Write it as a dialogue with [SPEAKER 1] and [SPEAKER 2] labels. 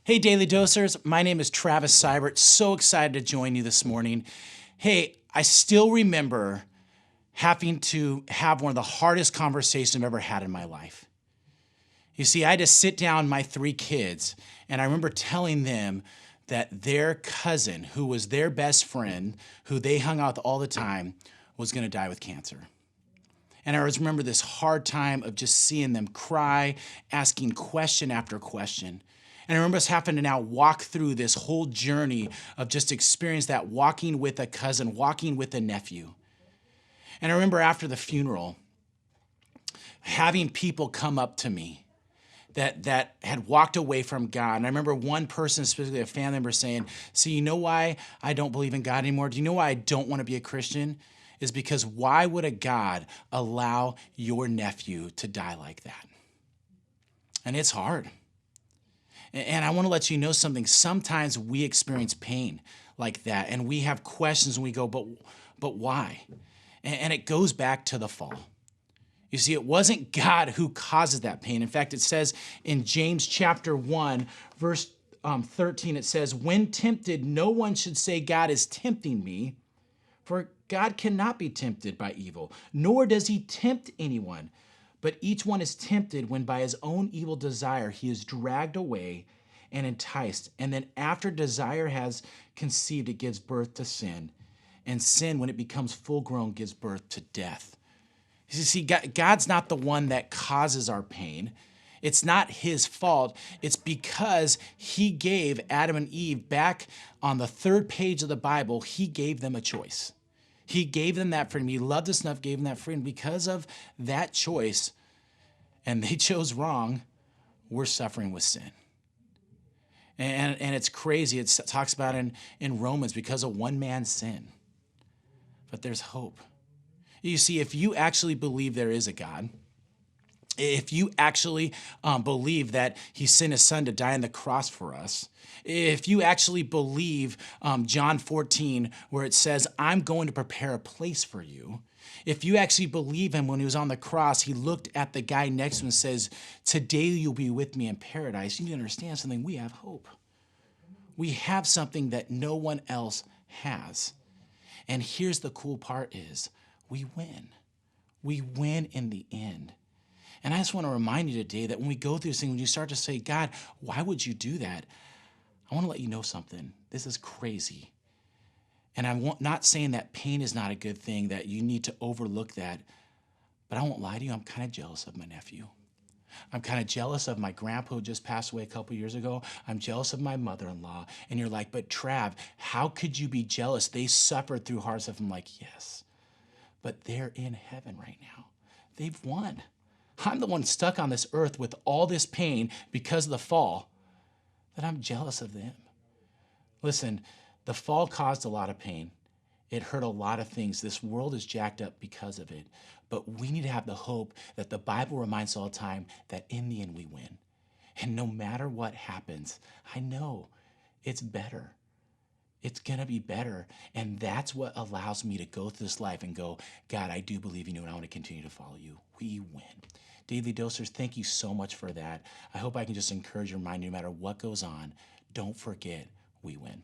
[SPEAKER 1] Hey, Daily Dosers. My name is Travis Sybert. So excited to join you this morning. Hey, I still remember having to have one of the hardest conversations I've ever had in my life. You see, I had to sit down my three kids, and I remember telling them that their cousin, who was their best friend, who they hung out with all the time, was going to die with cancer. And I always remember this hard time of just seeing them cry, asking question after question. And I remember us having to now walk through this whole journey of just experience that walking with a cousin, walking with a nephew. And I remember after the funeral, having people come up to me that had walked away from God. And I remember one person, specifically a family member, saying, "See, you know why I don't believe in God anymore? Do you know why I don't want to be a Christian? Is because why would a God allow your nephew to die like that?" And it's hard. And I want to let you know something. Sometimes we experience pain like that, and we have questions, and we go, but why? And it goes back to the fall. You see, it wasn't God who causes that pain. In fact, it says in James chapter 1, verse 13, it says, "When tempted, no one should say, 'God is tempting me,' for God cannot be tempted by evil, nor does he tempt anyone. But each one is tempted when by his own evil desire he is dragged away and enticed. And then after desire has conceived, it gives birth to sin. And sin, when it becomes full grown, gives birth to death." You see, God's not the one that causes our pain. It's not his fault. It's because he gave Adam and Eve, back on the third page of the Bible, he gave them a choice. He gave them that freedom. He loved us enough, gave them that freedom. Because of that choice, and they chose wrong, we're suffering with sin. And it's crazy. It talks about in Romans, because of one man's sin. But there's hope. You see, if you actually believe there is a God, if you actually believe that he sent his son to die on the cross for us, if you actually believe John 14, where it says, "I'm going to prepare a place for you," if you actually believe him, when he was on the cross, he looked at the guy next to him and says, "Today you'll be with me in paradise," you need to understand something. We have hope. We have something that no one else has. And here's the cool part is, we win. We win in the end. And I just want to remind you today that when we go through this thing, when you start to say, "God, why would you do that?" I want to let you know something. This is crazy. And I'm not saying that pain is not a good thing, that you need to overlook that. But I won't lie to you, I'm kind of jealous of my nephew. I'm kind of jealous of my grandpa who just passed away a couple years ago. I'm jealous of my mother-in-law. And you're like, "But Trav, how could you be jealous? They suffered through hard stuff." I'm like, yes, but they're in heaven right now. They've won. I'm the one stuck on this earth with all this pain because of the fall, that I'm jealous of them. Listen, the fall caused a lot of pain. It hurt a lot of things. This world is jacked up because of it. But we need to have the hope that the Bible reminds us all the time, that in the end we win. And no matter what happens, I know it's better. It's going to be better. And that's what allows me to go through this life and go, "God, I do believe in you, and I want to continue to follow you." We win. Daily Dosers, thank you so much for that. I hope I can just encourage your mind, no matter what goes on, don't forget, we win.